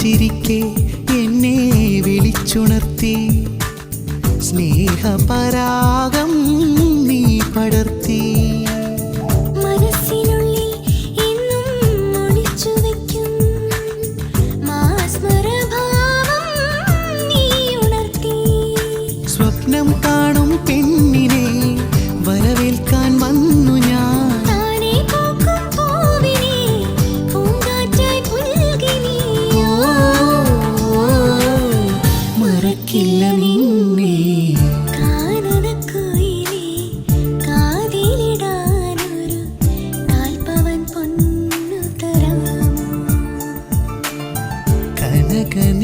ചിരിക്കെ എന്നെ വിളിച്ചുണർത്തി സ്നേഹപരാഗം നീ പടർത്തി മനസ്സിനുള്ളിൽ എന്നും ഒളിച്ചു വയ്ക്കും മാസ്മരഭാവം നീ ഉണർത്തി സ്വപ്നം കാണും പെണ്ണിനെ വരവേൽക്കാൻ വന്നു ഞാൻ താനേ പൂക്കും പൂവിനെ പൂങ്കാറ്റായി പുൽകി നീ മറക്കില്ല നിന്നെ കാനനക്കുയിലേ കാതിലിടാനൊരു കാൽപ്പവൻ പൊന്നു തരാമോ കനകന